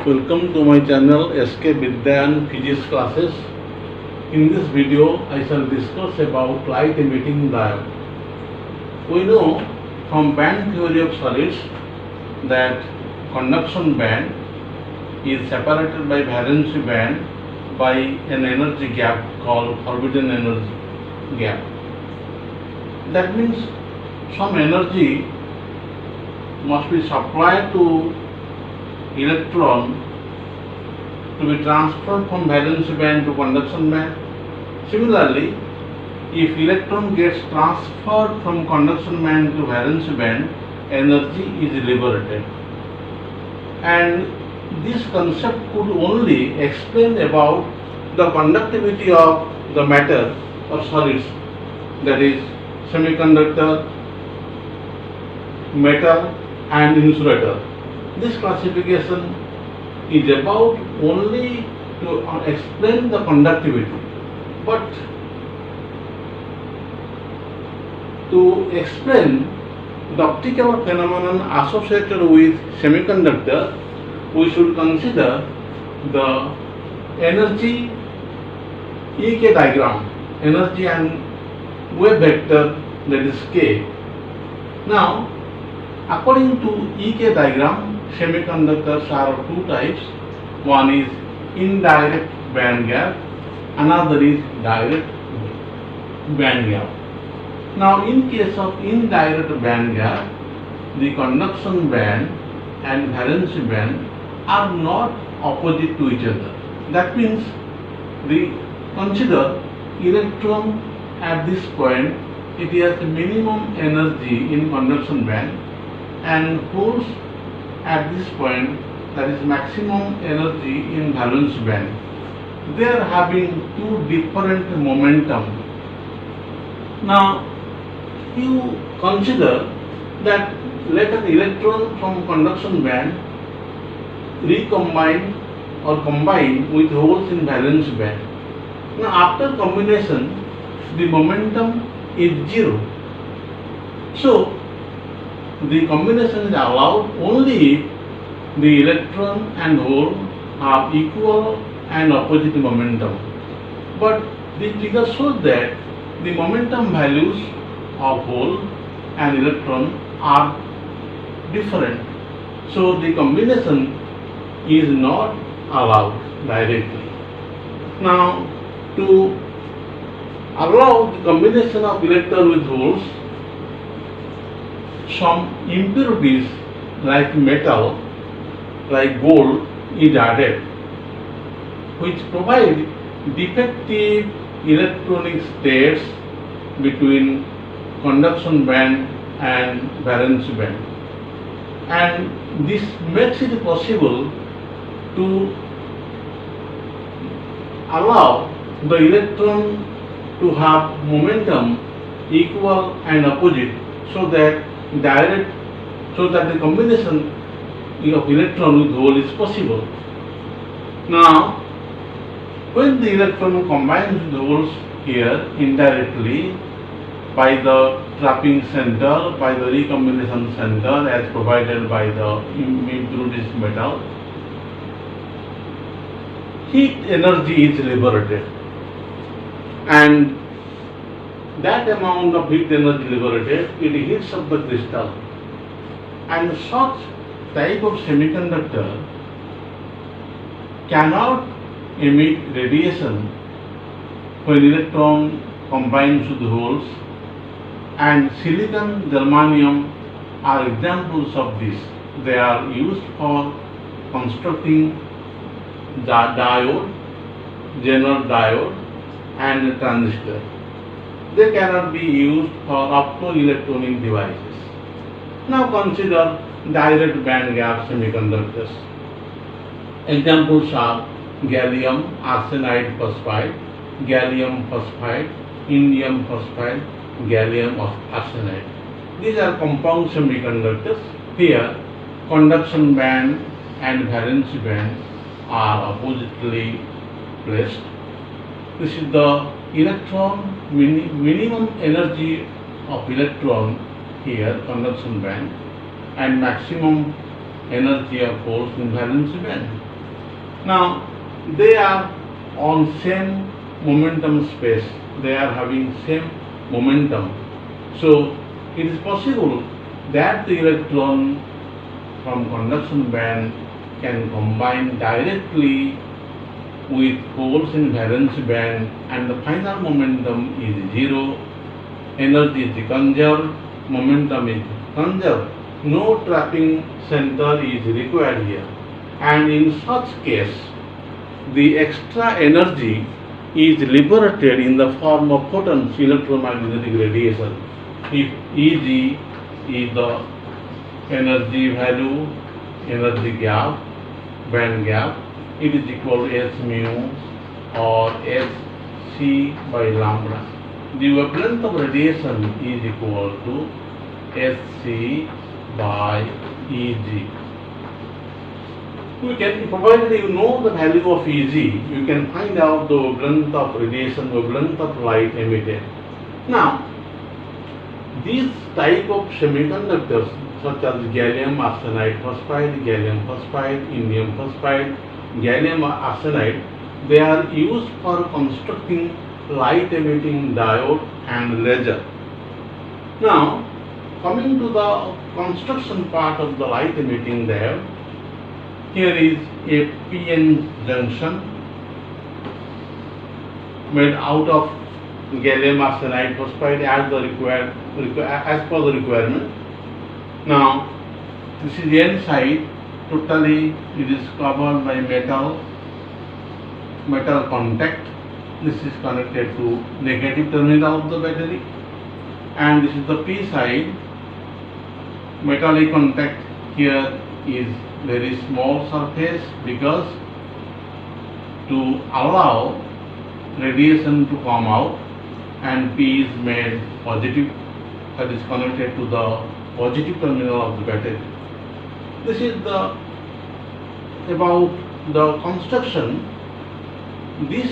Welcome to my channel SK Vidyan Physics classes. In this video, I shall discuss about light emitting diode. We know from band theory of solids that conduction band is separated by valency band by an energy gap called forbidden energy gap. That means some energy must be supplied to electron to be transferred from valency band to conduction band. Similarly, if electron gets transferred from conduction band to valency band, energy is liberated. And this concept could only explain about the conductivity of the matter or solids, that is semiconductor, metal and insulator. This classification is about only to explain the conductivity, but to explain the optical phenomenon associated with semiconductor, we should consider the energy EK diagram, energy and wave vector, that is K. Now, according to EK diagram, semiconductors are of two types. One is indirect band gap, another is direct band gap. Now, in case of indirect band gap, the conduction band and valency band are not opposite to each other. That means consider electron at this point, it has minimum energy in conduction band, and holes at this point, that is maximum energy in valence band. They are having two different momentum. Now, you consider that let an electron from conduction band recombine or combine with holes in valence band. Now, after combination, the momentum is zero. So, the combination is allowed only if the electron and hole have equal and opposite momentum. But the figure shows that the momentum values of hole and electron are different. So the combination is not allowed directly. Now, to allow the combination of electron with holes, some impurities like metal, like gold, is added, which provide defective electronic states between conduction band and valence band. And this makes it possible to allow the electron to have momentum equal and opposite, so that the combination of electron with hole is possible. Now, when the electron combines with holes here indirectly by the trapping center, by the recombination center as provided by the impurities metal, heat energy is liberated, and that amount of heat energy liberated, it heats up the crystal. And such type of semiconductor cannot emit radiation when electron combines with holes, and silicon, germanium are examples of this. They are used for constructing the diode, Zener diode and transistor. They cannot be used for optoelectronic devices. Now consider direct band gap semiconductors. Examples are gallium arsenide phosphide, gallium phosphide, indium phosphide, gallium arsenide. These are compound semiconductors. Here, conduction band and valence band are oppositely placed. This is the electron minimum energy of electron here, conduction band, and maximum energy of holes in valence band. Now they are on same momentum space, they are having same momentum. So it is possible that the electron from conduction band can combine directly with holes in valence band, and the final momentum is zero, energy is conserved, momentum is conserved. No trapping center is required here, and in such case the extra energy is liberated in the form of photons, electromagnetic radiation. If Eg is the energy value, energy gap, band gap, it is equal to h mu or h c by lambda. The wavelength of radiation is equal to h c by Eg. We can, provided you know the value of Eg, you can find out the wavelength of radiation, wavelength of light emitted. Now, these type of semiconductors such as gallium arsenide phosphide, indium phosphide, gallium arsenide, they are used for constructing light emitting diode and laser. Now, coming to the construction part of the light emitting diode, here is a PN junction made out of gallium arsenide phosphide as per the requirement. Now this is N side, totally it is covered by metal contact. This is connected to negative terminal of the battery, and this is the P side, metallic contact. Here is very small surface because to allow radiation to come out, and P is made positive, that is connected to the positive terminal of the battery. This is the about the construction. This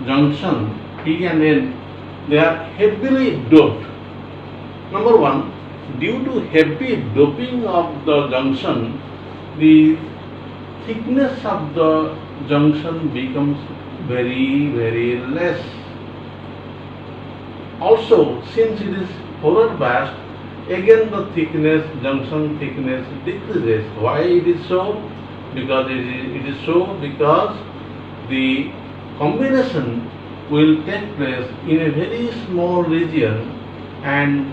junction P and N, they are heavily doped. Number one, due to heavy doping of the junction, the thickness of the junction becomes very less. Also, since it is forward biased, again the junction thickness decreases. Why it is so? Because it is so because the combination will take place in a very small region, and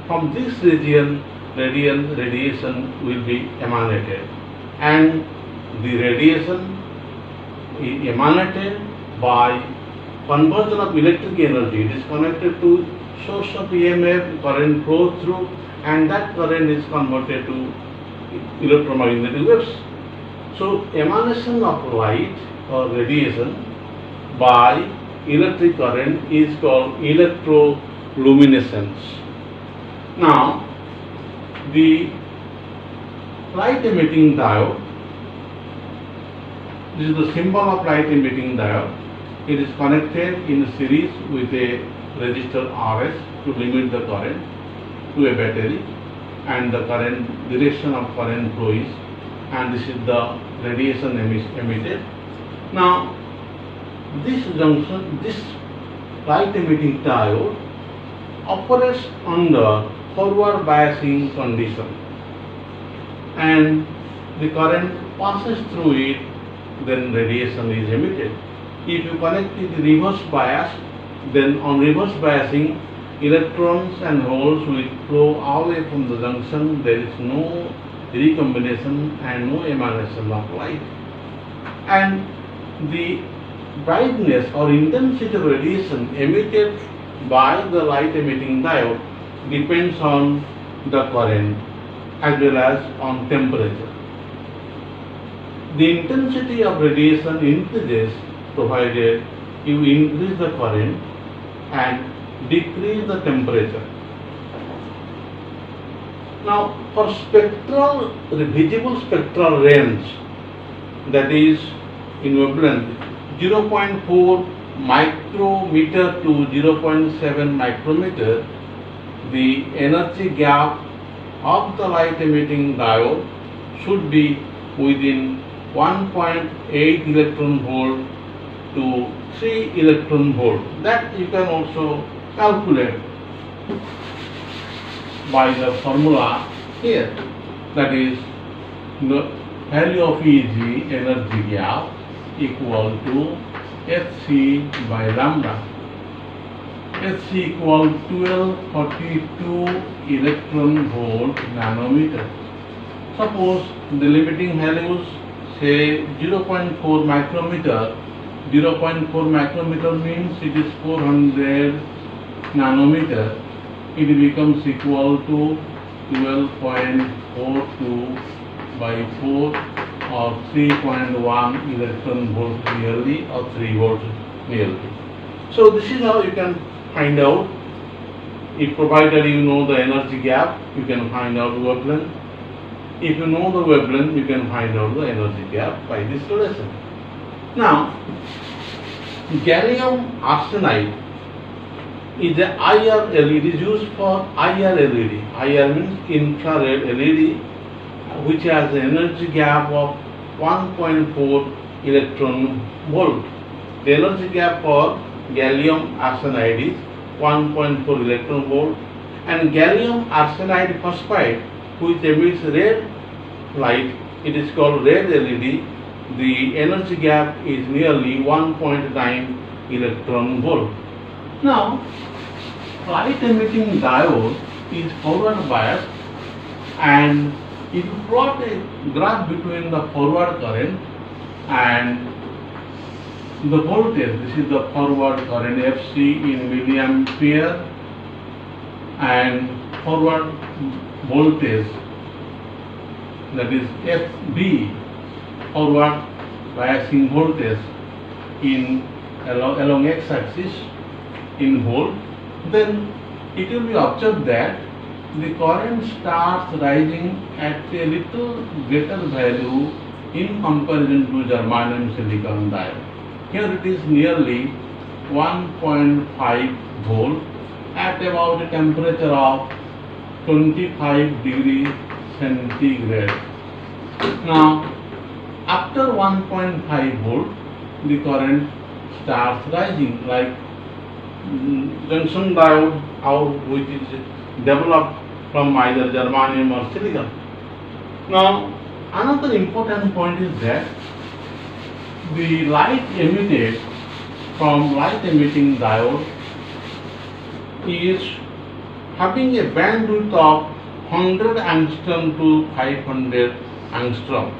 from this region radiation will be emanated, and the radiation is emanated by conversion of electric energy. It is connected to source of EMF, current flows through, and that current is converted to electromagnetic waves. So emanation of light or radiation by electric current is called electroluminescence. Now, the light emitting diode, this is the symbol of light emitting diode. It is connected in series with a resistor RS to limit the current to a battery, and the current direction of current flow is, and this is the radiation emitted. Now, this junction, this light emitting diode operates under forward biasing condition, and the current passes through it, then radiation is emitted. If you connect it reverse bias, then on reverse biasing, electrons and holes will flow away from the junction. There is no recombination and no emanation of light, and the brightness or intensity of radiation emitted by the light emitting diode depends on the current as well as on temperature. The intensity of radiation increases provided you increase the current and decrease the temperature. Now, for visible spectral range, that is in wavelength 0.4 micrometer to 0.7 micrometer, the energy gap of the light emitting diode should be within 1.8 electron volt to 3 electron volt. That you can also calculate by the formula here. That is, the value of Eg, energy gap, equal to Hc by lambda. Hc equal 1242 electron volt nanometer. Suppose the limiting values say 0.4 micrometer. 0.4 micrometer means it is 400 nanometer. It becomes equal to 12.42 by 4 or 3.1 electron volt nearly, or 3 volts nearly. So this is how you can find out. If provided you know the energy gap, you can find out wavelength. If you know the wavelength, you can find out the energy gap by this relation. Now, gallium arsenide is a IR LED, is used for IR LED. IR means infrared LED, which has an energy gap of 1.4 electron volt. The energy gap for gallium arsenide is 1.4 electron volt, and gallium arsenide phosphide, which emits red light, it is called red LED. The energy gap is nearly 1.9 electron volt. Now, light emitting diode is forward biased, and if you plot a graph between the forward current and the voltage, this is the forward current Fc in milliampere, and forward voltage, that is Fb, forward biasing voltage in along x-axis in volt, then it will be observed that the current starts rising at a little greater value in comparison to germanium silicon diode. Here it is nearly 1.5 volt at about a temperature of 25 degrees centigrade. Now, after 1.5 volt, the current starts rising, like junction diode out, which is developed from either germanium or silicon. Now, another important point is that the light emitted from light emitting diode is having a bandwidth of 100 angstrom to 500 angstrom.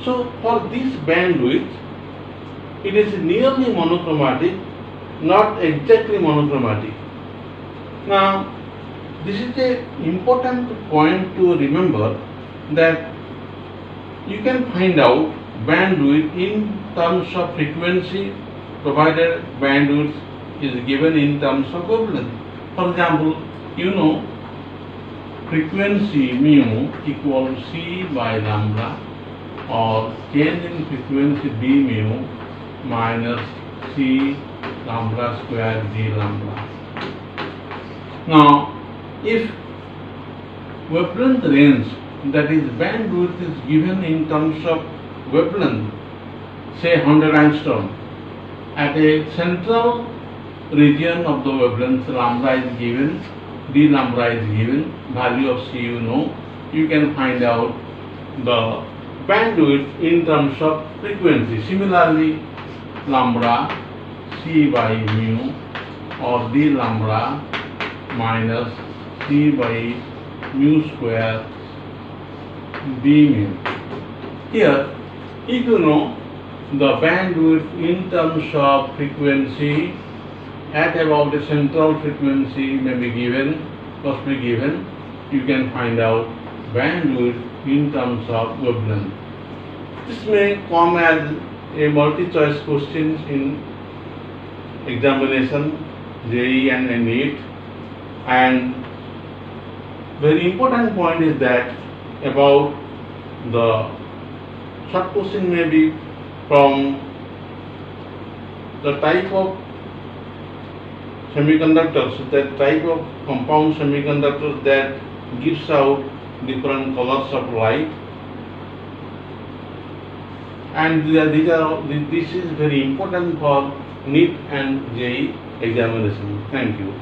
So for this bandwidth, it is nearly monochromatic, not exactly monochromatic. Now, this is an important point to remember, that you can find out bandwidth in terms of frequency, provided bandwidth is given in terms of wavelength. For example, you know frequency mu equals c by lambda, or change in frequency b mu minus c lambda square d lambda. Now, if wavelength range, that is bandwidth, is given in terms of wavelength, say 100 angstrom, at a central region of the wavelength, lambda is given, d lambda is given, value of c you know, you can find out the bandwidth in terms of frequency. Similarly, lambda c by mu, or d lambda minus c by mu square d mu. Here, if you know the bandwidth in terms of frequency at about a central frequency may be given, must be given, you can find out bandwidth in terms of wavelength. This may come as a multi-choice question in examination, JEE and NEET. And very important point is that about the short question may be from the type of semiconductors, that type of compound semiconductors that gives out different colors of light. and this is very important for NEET and JEE examination. Thank you.